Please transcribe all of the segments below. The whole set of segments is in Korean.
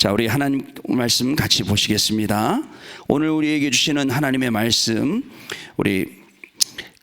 자, 우리 하나님 말씀 같이 보시겠습니다. 오늘 우리에게 주시는 하나님의 말씀, 우리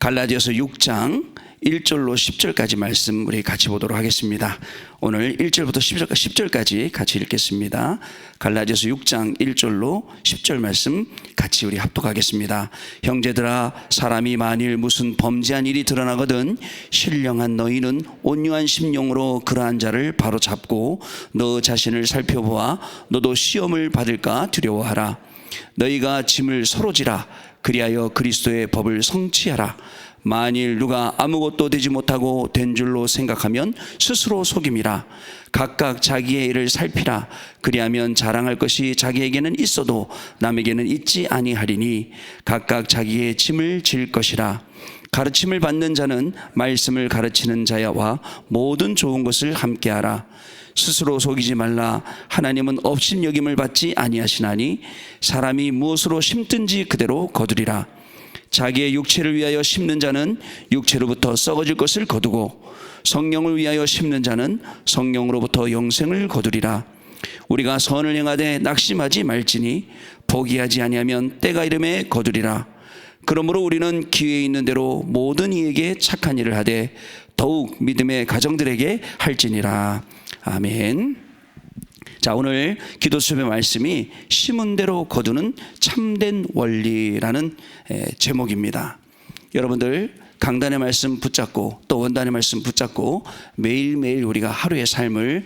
갈라디아서 6장 1절로 10절까지 말씀 우리 같이 보도록 하겠습니다. 오늘 1절부터 10절까지 같이 읽겠습니다. 갈라디아서 6장 1절로 10절 말씀 같이 우리 합독하겠습니다. 형제들아, 사람이 만일 무슨 범죄한 일이 드러나거든 신령한 너희는 온유한 심령으로 그러한 자를 바로잡고 너 자신을 살펴보아 너도 시험을 받을까 두려워하라. 너희가 짐을 서로 지라. 그리하여 그리스도의 법을 성취하라. 만일 누가 아무것도 되지 못하고 된 줄로 생각하면 스스로 속임이라. 각각 자기의 일을 살피라. 그리하면 자랑할 것이 자기에게는 있어도 남에게는 있지 아니하리니 각각 자기의 짐을 질 것이라. 가르침을 받는 자는 말씀을 가르치는 자와 모든 좋은 것을 함께하라. 스스로 속이지 말라. 하나님은 업신여김을 받지 아니하시나니 사람이 무엇으로 심든지 그대로 거두리라. 자기의 육체를 위하여 심는 자는 육체로부터 썩어질 것을 거두고 성령을 위하여 심는 자는 성령으로부터 영생을 거두리라. 우리가 선을 행하되 낙심하지 말지니 포기하지 아니하면 때가 이름에 거두리라. 그러므로 우리는 기회 있는 대로 모든 이에게 착한 일을 하되 더욱 믿음의 가정들에게 할지니라. 아멘. 자, 오늘 기도 수업의 말씀이 심은 대로 거두는 참된 원리라는 제목입니다. 여러분들 강단의 말씀 붙잡고 또 원단의 말씀 붙잡고 매일매일 우리가 하루의 삶을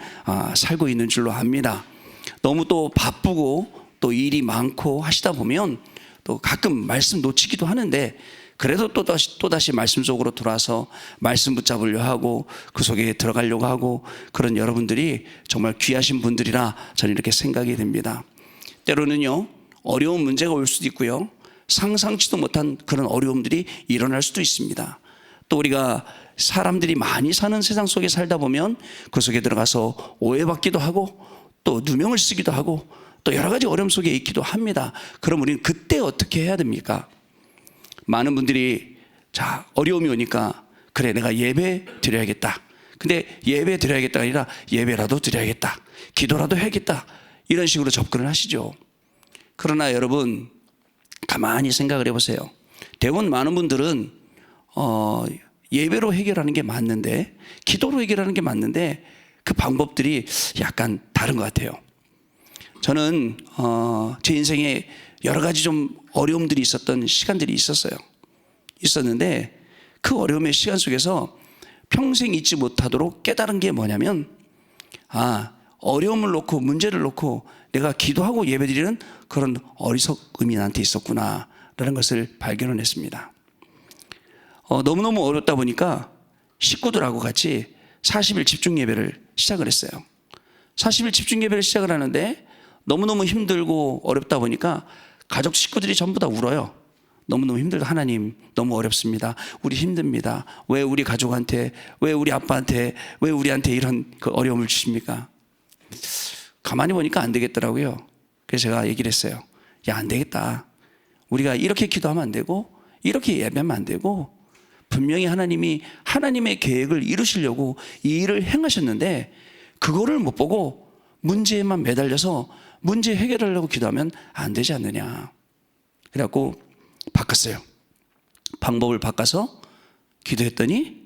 살고 있는 줄로 압니다. 너무 또 바쁘고 또 일이 많고 하시다 보면 또 가끔 말씀 놓치기도 하는데 그래도 또다시 말씀 속으로 들어와서 말씀 붙잡으려 하고 그 속에 들어가려고 하고 그런 여러분들이 정말 귀하신 분들이라 저는 이렇게 생각이 됩니다. 때로는요, 어려운 문제가 올 수도 있고요, 상상치도 못한 그런 어려움들이 일어날 수도 있습니다. 또 우리가 사람들이 많이 사는 세상 속에 살다 보면 그 속에 들어가서 오해받기도 하고 또 누명을 쓰기도 하고 또 여러 가지 어려움 속에 있기도 합니다. 그럼 우리는 그때 어떻게 해야 됩니까? 많은 분들이 자, 어려움이 오니까 그래, 내가 예배 드려야겠다. 근데 예배 드려야겠다가 아니라 예배라도 드려야겠다, 기도라도 해야겠다, 이런 식으로 접근을 하시죠. 그러나 여러분 가만히 생각을 해보세요. 대부분 많은 분들은 예배로 해결하는 게 맞는데, 기도로 해결하는 게 맞는데 그 방법들이 약간 다른 것 같아요. 저는 제 인생에 여러 가지 좀 어려움들이 있었던 시간들이 있었는데 그 어려움의 시간 속에서 평생 잊지 못하도록 깨달은 게 뭐냐면, 어려움을 놓고 문제를 놓고 내가 기도하고 예배드리는 그런 어리석음이 나한테 있었구나 라는 것을 발견을 했습니다. 너무너무 어렵다 보니까 식구들하고 같이 40일 집중 예배를 시작을 했어요. 40일 집중 예배를 시작을 하는데 너무너무 힘들고 어렵다 보니까 가족 식구들이 전부 다 울어요. 너무너무 힘들다. 하나님, 너무 어렵습니다. 우리 힘듭니다. 왜 우리 가족한테, 왜 우리 아빠한테, 왜 우리한테 이런 그 어려움을 주십니까? 가만히 보니까 안 되겠더라고요. 그래서 제가 얘기를 했어요. 야, 안 되겠다. 우리가 이렇게 기도하면 안 되고 이렇게 예배하면 안 되고, 분명히 하나님이 하나님의 계획을 이루시려고 이 일을 행하셨는데 그거를 못 보고 문제에만 매달려서 문제 해결하려고 기도하면 안 되지 않느냐. 그래갖고 바꿨어요. 방법을 바꿔서 기도했더니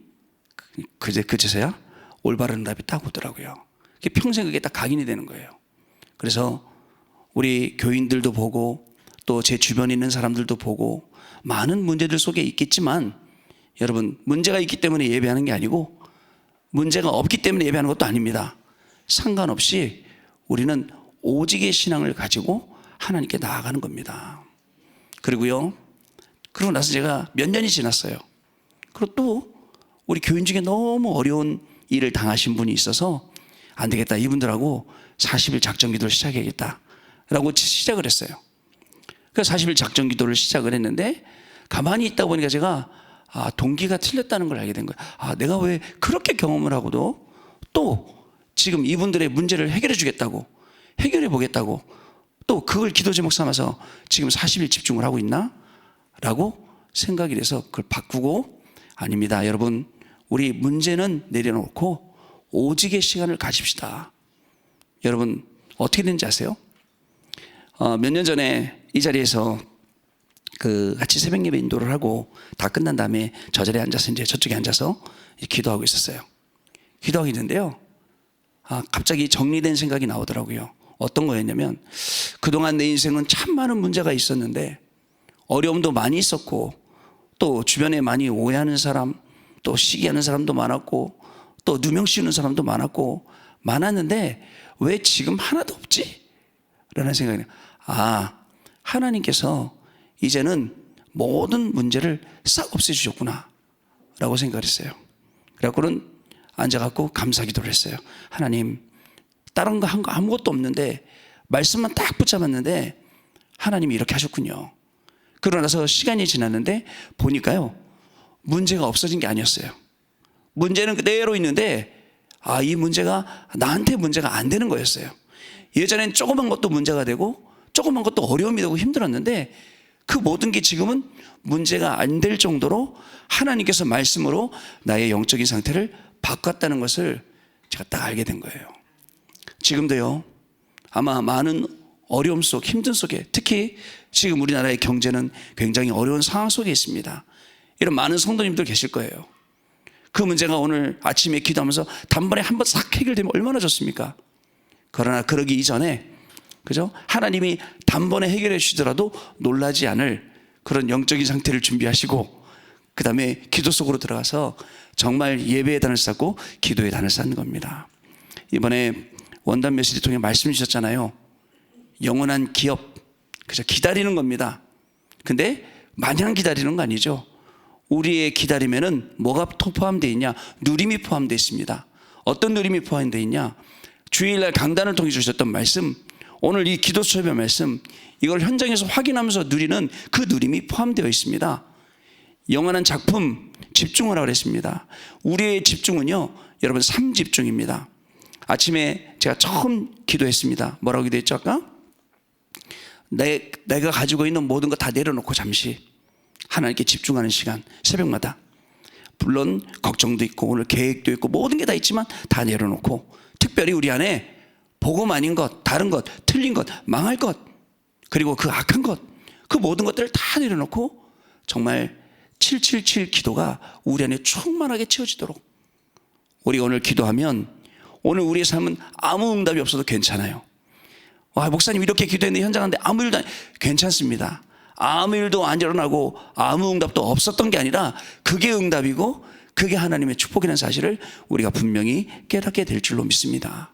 그제서야 올바른 답이 딱 오더라고요. 평생 그게 딱 각인이 되는 거예요. 그래서 우리 교인들도 보고 또 제 주변에 있는 사람들도 보고 많은 문제들 속에 있겠지만, 여러분, 문제가 있기 때문에 예배하는 게 아니고 문제가 없기 때문에 예배하는 것도 아닙니다. 상관없이 우리는 오직의 신앙을 가지고 하나님께 나아가는 겁니다. 그리고 나서 제가 몇 년이 지났어요. 그리고 또 우리 교인 중에 너무 어려운 일을 당하신 분이 있어서 안 되겠다, 이분들하고 40일 작정 기도를 시작해야겠다 라고 시작을 했어요. 그래서 40일 작정 기도를 시작을 했는데 가만히 있다 보니까 제가 동기가 틀렸다는 걸 알게 된 거예요. 내가 왜 그렇게 경험을 하고도 또 지금 이분들의 문제를 해결해 주겠다고, 해결해 보겠다고 또 그걸 기도 제목 삼아서 지금 40일 집중을 하고 있나? 라고 생각이 돼서 그걸 바꾸고, 아닙니다. 여러분, 우리 문제는 내려놓고 오직의 시간을 가집시다. 여러분, 어떻게 되는지 아세요? 몇 년 전에 이 자리에서 같이 새벽 예배 인도를 하고 다 끝난 다음에 저 자리에 앉아서 이제 저쪽에 앉아서 기도하고 있었어요. 기도하고 있는데요. 갑자기 정리된 생각이 나오더라고요. 어떤 거였냐면, 그동안 내 인생은 참 많은 문제가 있었는데 어려움도 많이 있었고, 또 주변에 많이 오해하는 사람, 또 시기하는 사람도 많았고, 또 누명 씌우는 사람도 많았는데 왜 지금 하나도 없지? 라는 생각이 나요. 하나님께서 이제는 모든 문제를 싹 없애주셨구나 라고 생각을 했어요. 그래갖고는 앉아갖고 감사기도를 했어요. 하나님, 다른 거 한 거 아무것도 없는데 말씀만 딱 붙잡았는데 하나님이 이렇게 하셨군요. 그러고 나서 시간이 지났는데 보니까요, 문제가 없어진 게 아니었어요. 문제는 그대로 있는데 이 문제가 나한테 문제가 안 되는 거였어요. 예전엔 조그만 것도 문제가 되고 조그만 것도 어려움이 되고 힘들었는데 그 모든 게 지금은 문제가 안 될 정도로 하나님께서 말씀으로 나의 영적인 상태를 바꿨다는 것을 제가 딱 알게 된 거예요. 지금도요, 아마 많은 어려움 속, 힘든 속에, 특히 지금 우리나라의 경제는 굉장히 어려운 상황 속에 있습니다. 이런 많은 성도님들 계실 거예요. 그 문제가 오늘 아침에 기도하면서 단번에 한번 싹 해결되면 얼마나 좋습니까? 그러나 그러기 이전에, 그죠? 하나님이 단번에 해결해 주시더라도 놀라지 않을 그런 영적인 상태를 준비하시고, 그 다음에 기도 속으로 들어가서 정말 예배의 단을 쌓고 기도의 단을 쌓는 겁니다. 이번에 원단 메시지 통해 말씀 주셨잖아요. 영원한 기업, 그죠? 기다리는 겁니다. 근데 마냥 기다리는 거 아니죠. 우리의 기다림에는 뭐가 포함되어 있냐? 누림이 포함되어 있습니다. 어떤 누림이 포함되어 있냐? 주일날 강단을 통해 주셨던 말씀, 오늘 이 기도 수업의 말씀, 이걸 현장에서 확인하면서 누리는 그 누림이 포함되어 있습니다. 영원한 작품, 집중을 하라고 했습니다. 우리의 집중은요, 여러분, 3집중입니다. 아침에 제가 처음 기도했습니다. 뭐라고 기도했죠 아까? 내가 가지고 있는 모든 거 다 내려놓고 잠시 하나님께 집중하는 시간, 새벽마다. 물론 걱정도 있고 오늘 계획도 있고 모든 게 다 있지만 다 내려놓고, 특별히 우리 안에 복음 아닌 것, 다른 것, 틀린 것, 망할 것, 그리고 그 악한 것, 그 모든 것들을 다 내려놓고 정말 777 기도가 우리 안에 충만하게 채워지도록 우리가 오늘 기도하면, 오늘 우리의 삶은 아무 응답이 없어도 괜찮아요. 목사님 이렇게 기도했는데 현장 하는데 아무 일도 괜찮습니다. 아무 일도 안 일어나고 아무 응답도 없었던 게 아니라 그게 응답이고 그게 하나님의 축복이라는 사실을 우리가 분명히 깨닫게 될 줄로 믿습니다.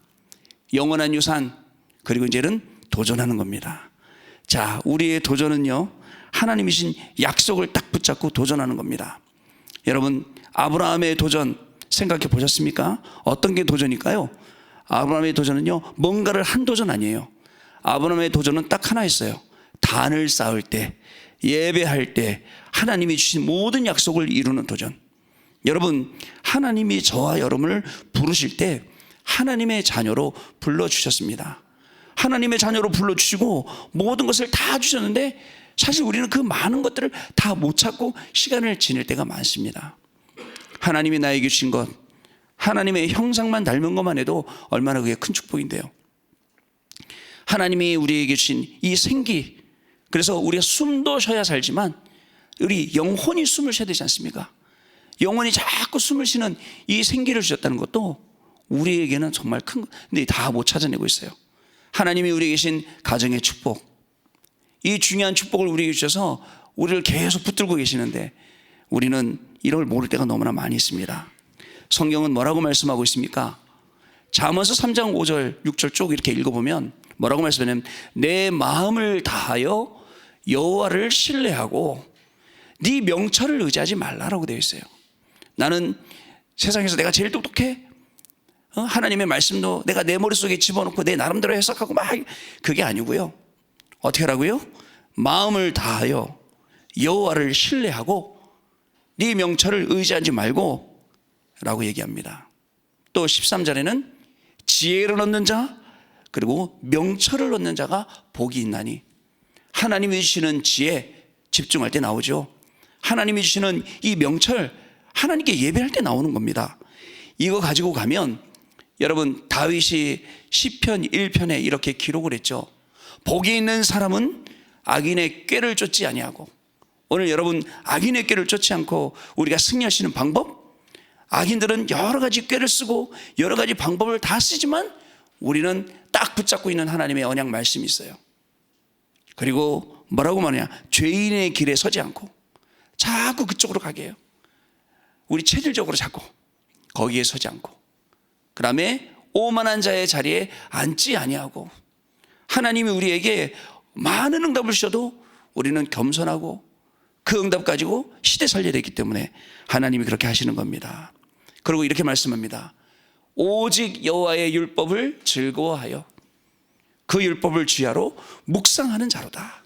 영원한 유산, 그리고 이제는 도전하는 겁니다. 자, 우리의 도전은요, 하나님이신 약속을 딱 붙잡고 도전하는 겁니다. 여러분, 아브라함의 도전 생각해 보셨습니까? 어떤 게 도전일까요? 아브라함의 도전은요, 뭔가를 한 도전 아니에요. 아브라함의 도전은 딱 하나였어요. 단을 쌓을 때, 예배할 때 하나님이 주신 모든 약속을 이루는 도전. 여러분, 하나님이 저와 여러분을 부르실 때 하나님의 자녀로 불러주셨습니다. 하나님의 자녀로 불러주시고 모든 것을 다 주셨는데 사실 우리는 그 많은 것들을 다 못 찾고 시간을 지낼 때가 많습니다. 하나님이 나에게 주신 것, 하나님의 형상만 닮은 것만 해도 얼마나 그게 큰 축복인데요. 하나님이 우리에게 주신 이 생기, 그래서 우리가 숨도 쉬어야 살지만 우리 영혼이 숨을 쉬어야 되지 않습니까? 영혼이 자꾸 숨을 쉬는 이 생기를 주셨다는 것도 우리에게는 정말 큰, 근데 다 못 찾아내고 있어요. 하나님이 우리에게 주신 가정의 축복, 이 중요한 축복을 우리에게 주셔서 우리를 계속 붙들고 계시는데 우리는 이런 걸 모를 때가 너무나 많이 있습니다. 성경은 뭐라고 말씀하고 있습니까? 잠언서 3장 5절 6절 쭉 이렇게 읽어보면 뭐라고 말씀하냐면, 내 마음을 다하여 여호와를 신뢰하고 네 명철을 의지하지 말라라고 되어 있어요. 나는 세상에서 내가 제일 똑똑해? 하나님의 말씀도 내가 내 머릿속에 집어넣고 내 나름대로 해석하고 막, 그게 아니고요. 어떻게 하라고요? 마음을 다하여 여호와를 신뢰하고 네 명철을 의지하지 말고 라고 얘기합니다. 또 13절에는 지혜를 얻는 자, 그리고 명철을 얻는 자가 복이 있나니. 하나님이 주시는 지혜, 집중할 때 나오죠. 하나님이 주시는 이 명철, 하나님께 예배할 때 나오는 겁니다. 이거 가지고 가면 여러분, 다윗이 시편 1편에 이렇게 기록을 했죠. 복이 있는 사람은 악인의 꾀를 쫓지 아니하고. 오늘 여러분, 악인의 꾀를 쫓지 않고 우리가 승리할 수 있는 방법? 악인들은 여러 가지 꾀를 쓰고 여러 가지 방법을 다 쓰지만 우리는 딱 붙잡고 있는 하나님의 언약 말씀이 있어요. 그리고 뭐라고 말하냐? 죄인의 길에 서지 않고 자꾸 그쪽으로 가게 해요. 우리 체질적으로 자꾸 거기에 서지 않고, 그 다음에 오만한 자의 자리에 앉지 아니하고, 하나님이 우리에게 많은 응답을 주셔도 우리는 겸손하고 그 응답 가지고 시대 살려야 되기 때문에 하나님이 그렇게 하시는 겁니다. 그리고 이렇게 말씀합니다. 오직 여호와의 율법을 즐거워하여 그 율법을 주야로 묵상하는 자로다.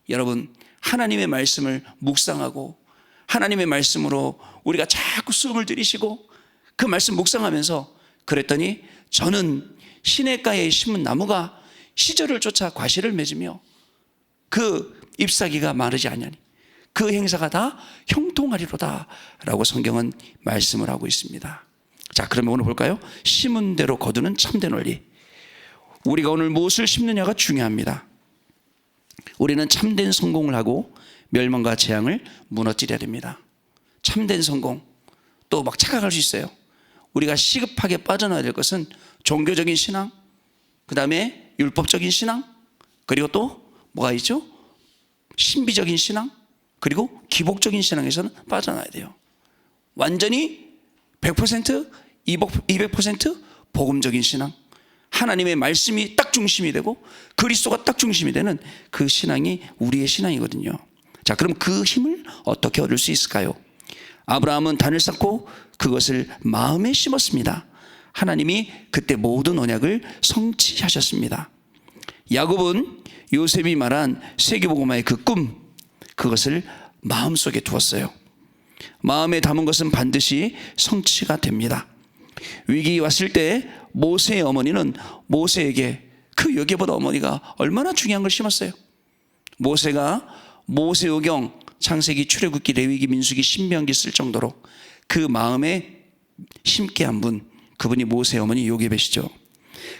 여러분, 하나님의 말씀을 묵상하고 하나님의 말씀으로 우리가 자꾸 숨을 들이쉬고 그 말씀 묵상하면서 그랬더니 저는 시냇가에 심은 나무가 시절을 쫓아 과실을 맺으며 그 잎사귀가 마르지 아니하니 그 행사가 다 형통하리로다 라고 성경은 말씀을 하고 있습니다. 자, 그러면 오늘 볼까요? 심은 대로 거두는 참된 원리. 우리가 오늘 무엇을 심느냐가 중요합니다. 우리는 참된 성공을 하고 멸망과 재앙을 무너뜨려야 됩니다. 참된 성공. 또 막 착각할 수 있어요. 우리가 시급하게 빠져나와야 될 것은 종교적인 신앙, 그 다음에 율법적인 신앙, 그리고 또 뭐가 있죠? 신비적인 신앙, 그리고 기복적인 신앙에서는 빠져나와야 돼요. 완전히 100%, 200% 복음적인 신앙, 하나님의 말씀이 딱 중심이 되고 그리스도가 딱 중심이 되는 그 신앙이 우리의 신앙이거든요. 자, 그럼 그 힘을 어떻게 얻을 수 있을까요? 아브라함은 단을 쌓고 그것을 마음에 심었습니다. 하나님이 그때 모든 언약을 성취하셨습니다. 야곱은 요셉이 말한 세계복음화의 그 꿈, 그것을 마음속에 두었어요. 마음에 담은 것은 반드시 성취가 됩니다. 위기 왔을 때 모세의 어머니는 모세에게 그 여기보다 어머니가 얼마나 중요한 걸 심었어요. 모세가 모세오경, 창세기, 출애굽기, 레위기, 민수기, 신명기 쓸 정도로 그 마음에 심게 한 분, 그분이 모세의 어머니 요게벳이죠.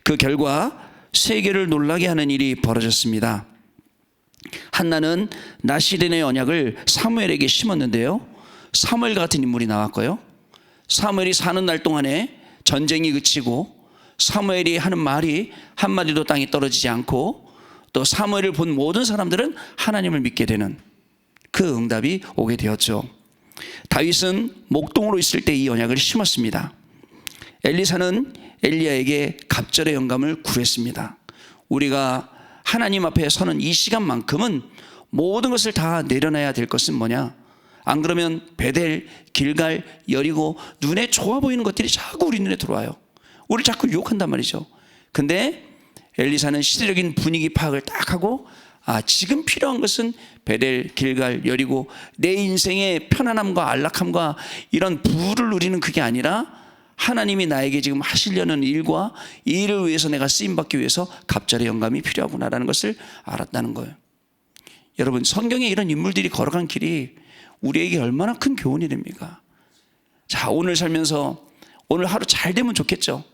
그 결과 세계를 놀라게 하는 일이 벌어졌습니다. 한나는 나시린의 언약을 사무엘에게 심었는데요, 사무엘 같은 인물이 나왔고요, 사무엘이 사는 날 동안에 전쟁이 그치고 사무엘이 하는 말이 한마디도 땅에 떨어지지 않고 또 사무엘을 본 모든 사람들은 하나님을 믿게 되는 그 응답이 오게 되었죠. 다윗은 목동으로 있을 때 이 언약을 심었습니다. 엘리사는 엘리야에게 갑절의 영감을 구했습니다. 우리가 하나님 앞에 서는 이 시간만큼은 모든 것을 다 내려놔야 될 것은 뭐냐? 안 그러면 베델, 길갈, 여리고 눈에 좋아 보이는 것들이 자꾸 우리 눈에 들어와요. 우리 자꾸 유혹한단 말이죠. 근데 엘리사는 시대적인 분위기 파악을 딱 하고, 지금 필요한 것은 베델, 길갈, 여리고 내 인생의 편안함과 안락함과 이런 부를 누리는 그게 아니라 하나님이 나에게 지금 하시려는 일과 이 일을 위해서 내가 쓰임받기 위해서 갑절의 영감이 필요하구나라는 것을 알았다는 거예요. 여러분, 성경에 이런 인물들이 걸어간 길이 우리에게 얼마나 큰 교훈이 됩니까? 자, 오늘 살면서 오늘 하루 잘 되면 좋겠죠.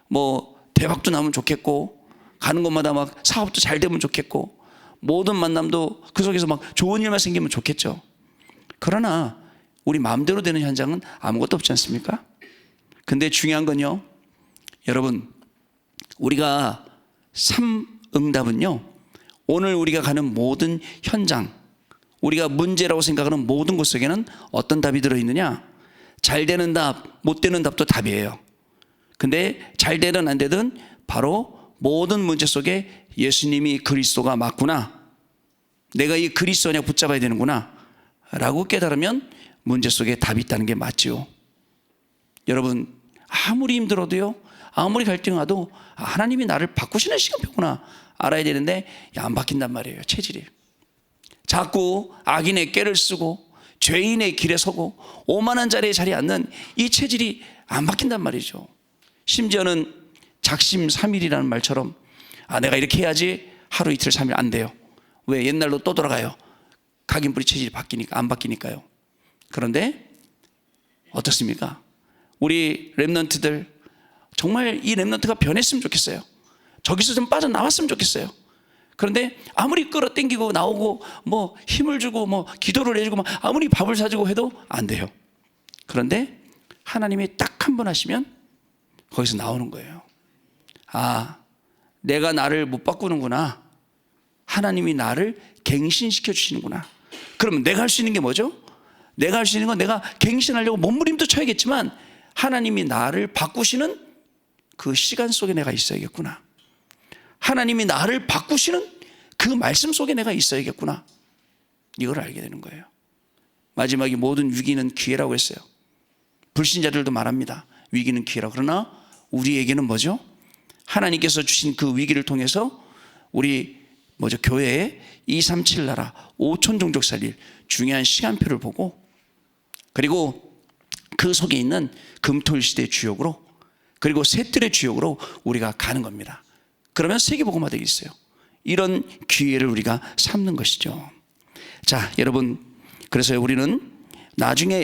뭐 대박도 나면 좋겠고, 가는 곳마다 막 사업도 잘 되면 좋겠고, 모든 만남도 그 속에서 막 좋은 일만 생기면 좋겠죠. 그러나 우리 마음대로 되는 현장은 아무것도 없지 않습니까? 근데 중요한 건요, 여러분, 우리가 응답은요, 오늘 우리가 가는 모든 현장, 우리가 문제라고 생각하는 모든 곳 속에는 어떤 답이 들어있느냐? 잘 되는 답, 못 되는 답도 답이에요. 근데 잘 되든 안 되든 바로 모든 문제 속에 예수님이 그리스도가 맞구나, 내가 이 그리스도 언약 붙잡아야 되는구나 라고 깨달으면 문제 속에 답이 있다는 게 맞지요. 여러분, 아무리 힘들어도요, 아무리 갈등하도 하나님이 나를 바꾸시는 시간표구나 알아야 되는데 안 바뀐단 말이에요. 체질이 자꾸 악인의 꾀를 쓰고 죄인의 길에 서고 오만한 자리에 앉는 이 체질이 안 바뀐단 말이죠. 심지어는 작심삼일이라는 말처럼 내가 이렇게 해야지 하루 이틀 3일 안 돼요. 왜? 옛날로 또 돌아가요. 각인뿌리 체질이 바뀌니까, 안 바뀌니까요. 그런데 어떻습니까? 우리 렘넌트들 정말 이 렘넌트가 변했으면 좋겠어요. 저기서 좀 빠져나왔으면 좋겠어요. 그런데 아무리 끌어당기고 나오고 뭐 힘을 주고 뭐 기도를 해주고 막 아무리 밥을 사주고 해도 안 돼요. 그런데 하나님이 딱 한 번 하시면 거기서 나오는 거예요. 아, 내가 나를 못 바꾸는구나. 하나님이 나를 갱신시켜 주시는구나. 그러면 내가 할 수 있는 게 뭐죠? 내가 할 수 있는 건 내가 갱신하려고 몸부림도 쳐야겠지만 하나님이 나를 바꾸시는 그 시간 속에 내가 있어야겠구나. 하나님이 나를 바꾸시는 그 말씀 속에 내가 있어야겠구나. 이걸 알게 되는 거예요. 마지막에 모든 위기는 기회라고 했어요. 불신자들도 말합니다. 위기는 기회라고. 그러나 우리에게는 뭐죠? 하나님께서 주신 그 위기를 통해서 우리 교회에 237 나라 5천 종족 살릴 중요한 시간표를 보고, 그리고 그 속에 있는 금토일 시대의 주역으로, 그리고 셋들의 주역으로 우리가 가는 겁니다. 그러면 세계복음화 되어 있어요. 이런 기회를 우리가 삼는 것이죠. 자, 여러분, 그래서 우리는 나중에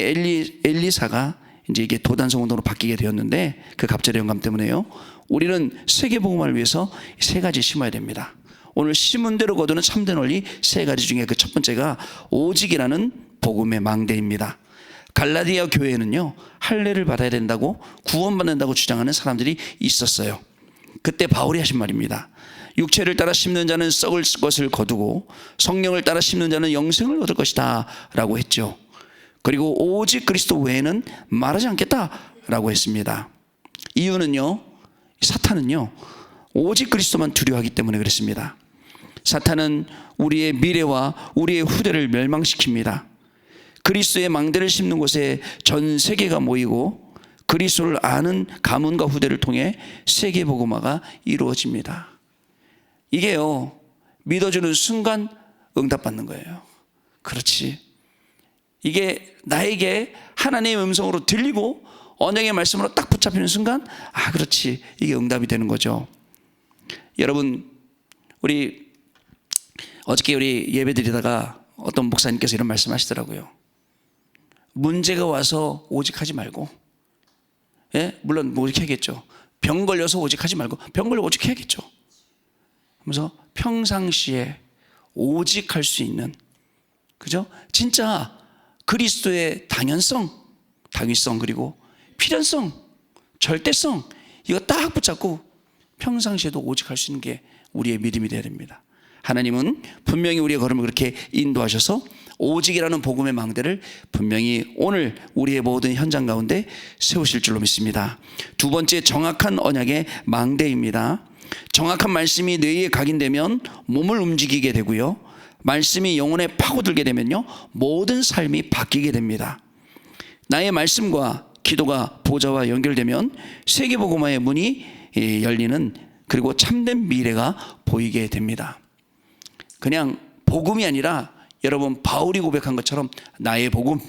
엘리사가 이제 이게 도단성운동으로 바뀌게 되었는데 그 갑절의 영감 때문에요. 우리는 세계복음화를 위해서 세 가지 심어야 됩니다. 오늘 심은 대로 거두는 참된 원리 세 가지 중에 그 첫 번째가 오직이라는 복음의 망대입니다. 갈라디아 교회에는요, 할례를 받아야 된다고, 구원받는다고 주장하는 사람들이 있었어요. 그때 바울이 하신 말입니다. 육체를 따라 심는 자는 썩을 것을 거두고 성령을 따라 심는 자는 영생을 얻을 것이다 라고 했죠. 그리고 오직 그리스도 외에는 말하지 않겠다라고 했습니다. 이유는요, 사탄은요 오직 그리스도만 두려워하기 때문에 그랬습니다. 사탄은 우리의 미래와 우리의 후대를 멸망시킵니다. 그리스도의 망대를 심는 곳에 전 세계가 모이고 그리스도를 아는 가문과 후대를 통해 세계복음화가 이루어집니다. 이게요, 믿어주는 순간 응답받는 거예요. 그렇지, 이게 나에게 하나님의 음성으로 들리고 언약의 말씀으로 딱 붙잡히는 순간, 아, 그렇지, 이게 응답이 되는 거죠. 여러분, 우리 어저께 우리 예배 드리다가 어떤 목사님께서 이런 말씀 하시더라고요. 문제가 와서 오직하지 말고, 예? 물론 오직해야겠죠. 병 걸려서 오직하지 말고 병 걸려 오직해야겠죠. 그래서 평상시에 오직할 수 있는, 그죠? 진짜 그리스도의 당연성, 그리고 필연성, 절대성, 이거 딱 붙잡고 평상시에도 오직할 수 있는 게 우리의 믿음이 되어야 됩니다. 하나님은 분명히 우리의 걸음을 그렇게 인도하셔서 오직이라는 복음의 망대를 분명히 오늘 우리의 모든 현장 가운데 세우실 줄로 믿습니다. 두 번째, 정확한 언약의 망대입니다. 정확한 말씀이 뇌에 각인되면 몸을 움직이게 되고요, 말씀이 영혼에 파고들게 되면요, 모든 삶이 바뀌게 됩니다. 나의 말씀과 기도가 보좌와 연결되면 세계복음화의 문이 열리는, 그리고 참된 미래가 보이게 됩니다. 그냥 복음이 아니라 여러분, 바울이 고백한 것처럼 나의 복음,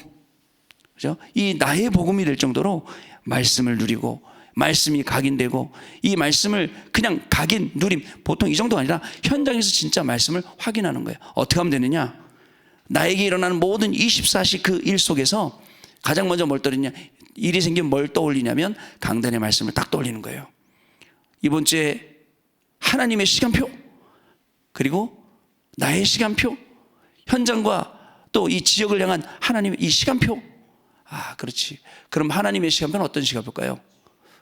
그죠? 이 나의 복음이 될 정도로 말씀을 누리고 말씀이 각인되고, 이 말씀을 그냥 각인, 누림, 보통 이 정도가 아니라 현장에서 진짜 말씀을 확인하는 거예요. 어떻게 하면 되느냐? 나에게 일어나는 모든 24시 그 일 속에서 가장 먼저 뭘 떠올리냐? 일이 생기면 뭘 떠올리냐면 강단의 말씀을 딱 떠올리는 거예요. 이번 주에 하나님의 시간표, 그리고 나의 시간표, 현장과 또 이 지역을 향한 하나님의 이 시간표. 아, 그렇지. 그럼 하나님의 시간표는 어떤 시간표일까요?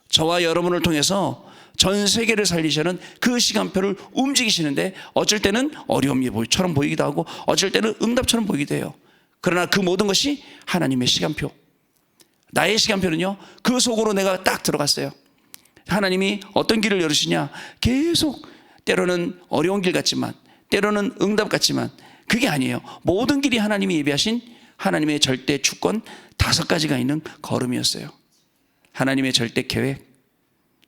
저와 여러분을 통해서 전 세계를 살리시는 그 시간표를 움직이시는데, 어쩔 때는 어려움처럼 보이기도 하고 어쩔 때는 응답처럼 보이기도 해요. 그러나 그 모든 것이 하나님의 시간표. 나의 시간표는요, 그 속으로 내가 딱 들어갔어요. 하나님이 어떤 길을 열으시냐, 계속 때로는 어려운 길 같지만 때로는 응답 같지만 그게 아니에요. 모든 길이 하나님이 예비하신 하나님의 절대 주권 5가지가 있는 걸음이었어요. 하나님의 절대 계획,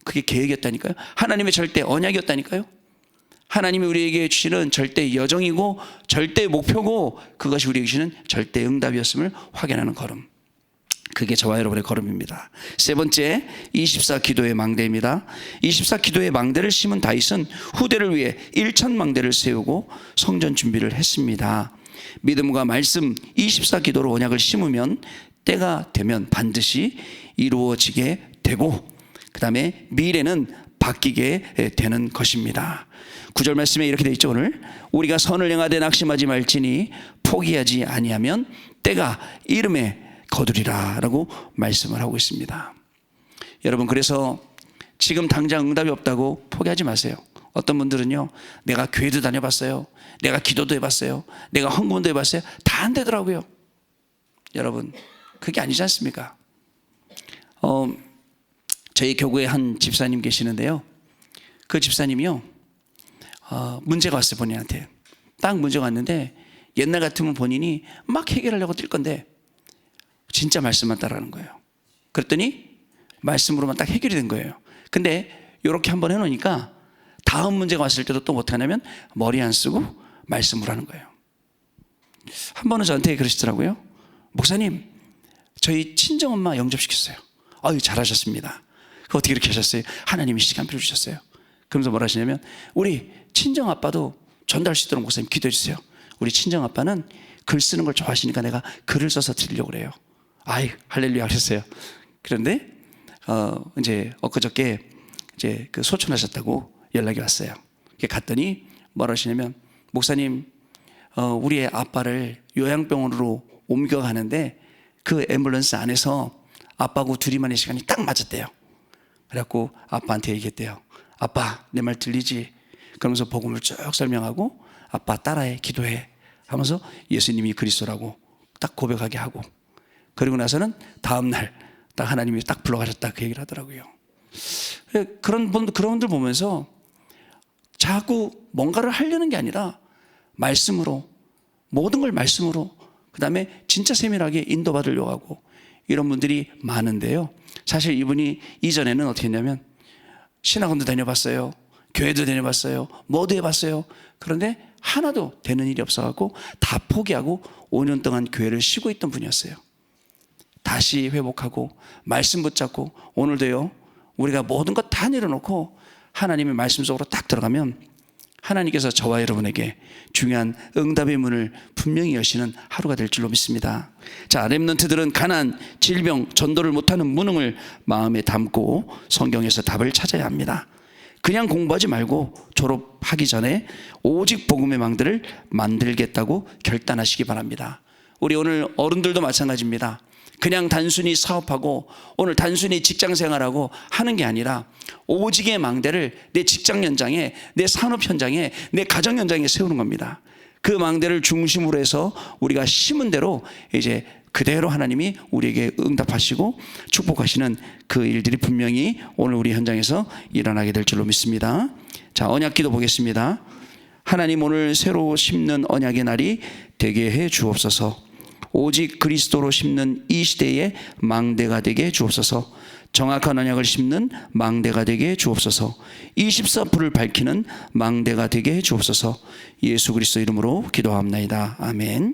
그게 계획이었다니까요. 하나님의 절대 언약이었다니까요. 하나님이 우리에게 주시는 절대 여정이고 절대 목표고, 그것이 우리에게 주시는 절대 응답이었음을 확인하는 걸음, 그게 저와 여러분의 걸음입니다. 세 번째, 24 기도의 망대입니다. 24 기도의 망대를 심은 다윗은 후대를 위해 1천 망대를 세우고 성전 준비를 했습니다. 믿음과 말씀 24 기도로 언약을 심으면 때가 되면 반드시 이루어지게 되고, 그 다음에 미래는 바뀌게 되는 것입니다. 9절 말씀에 이렇게 되어 있죠. 오늘 우리가 선을 행하되 낙심하지 말지니 포기하지 아니하면 때가 이름에 거두리라 라고 말씀을 하고 있습니다. 여러분, 그래서 지금 당장 응답이 없다고 포기하지 마세요. 어떤 분들은요, 내가 교회도 다녀봤어요, 내가 기도도 해봤어요, 내가 헌금도 해봤어요, 다 안 되더라고요. 여러분, 그게 아니지 않습니까? 저희 교구에 한 집사님 계시는데요, 그 집사님이요, 문제가 왔어요. 본인한테 딱 문제가 왔는데, 옛날 같으면 본인이 막 해결하려고 뛸 건데 진짜 말씀만 따라하는 거예요. 그랬더니 말씀으로만 딱 해결이 된 거예요. 근데 이렇게 한번 해놓으니까 다음 문제가 왔을 때도 또 어떻게 하냐면 머리 안 쓰고 말씀으로 하는 거예요. 한 번은 저한테 그러시더라고요. 목사님, 저희 친정엄마 영접시켰어요. 아유, 잘하셨습니다. 그거 어떻게 이렇게 하셨어요? 하나님이 시간표를 주셨어요. 그러면서 뭐라 하시냐면, 우리 친정아빠도 전달할 수 있도록 목사님 기도해 주세요. 우리 친정아빠는 글 쓰는 걸 좋아하시니까 내가 글을 써서 드리려고 그래요. 아이, 할렐루야 하셨어요. 그런데 이제 엊그저께 이제 그 소천하셨다고 연락이 왔어요. 갔더니 뭐라 하시냐면, 목사님, 우리의 아빠를 요양병원으로 옮겨가는데 그 앰뷸런스 안에서 아빠하고 둘이만의 시간이 딱 맞았대요. 그래갖고 아빠한테 얘기했대요. 아빠, 내 말 들리지? 그러면서 복음을 쭉 설명하고, 아빠 따라해, 기도해 하면서 예수님이 그리스도라고 딱 고백하게 하고, 그리고 나서는 다음날 딱 하나님이 딱 불러가셨다, 그 얘기를 하더라고요. 그런 분들 보면서 자꾸 뭔가를 하려는 게 아니라 말씀으로, 모든 걸 말씀으로, 그 다음에 진짜 세밀하게 인도받으려고 하고, 이런 분들이 많은데요, 사실 이분이 이전에는 어떻게 했냐면 신학원도 다녀봤어요, 교회도 다녀봤어요, 뭐도 해봤어요. 그런데 하나도 되는 일이 없어갖고 다 포기하고 5년 동안 교회를 쉬고 있던 분이었어요. 다시 회복하고 말씀 붙잡고, 오늘도요, 우리가 모든 것 다 내려놓고 하나님의 말씀 속으로 딱 들어가면 하나님께서 저와 여러분에게 중요한 응답의 문을 분명히 여시는 하루가 될 줄로 믿습니다. 자, 렘넌트들은 가난, 질병, 전도를 못하는 무능을 마음에 담고 성경에서 답을 찾아야 합니다. 그냥 공부하지 말고 졸업하기 전에 오직 복음의 망대를 만들겠다고 결단하시기 바랍니다. 우리 오늘 어른들도 마찬가지입니다. 그냥 단순히 사업하고 오늘 단순히 직장 생활하고 하는 게 아니라 오직의 망대를 내 직장 현장에, 내 산업 현장에, 내 가정 현장에 세우는 겁니다. 그 망대를 중심으로 해서 우리가 심은 대로 이제 그대로 하나님이 우리에게 응답하시고 축복하시는 그 일들이 분명히 오늘 우리 현장에서 일어나게 될 줄로 믿습니다. 자, 언약기도 보겠습니다. 하나님, 오늘 새로 심는 언약의 날이 되게 해 주옵소서. 오직 그리스도로 심는 이 시대의 망대가 되게 해 주옵소서. 정확한 언약을 심는 망대가 되게 해 주옵소서. 24불을 밝히는 망대가 되게 해 주옵소서. 예수 그리스도 이름으로 기도합나이다. 아멘.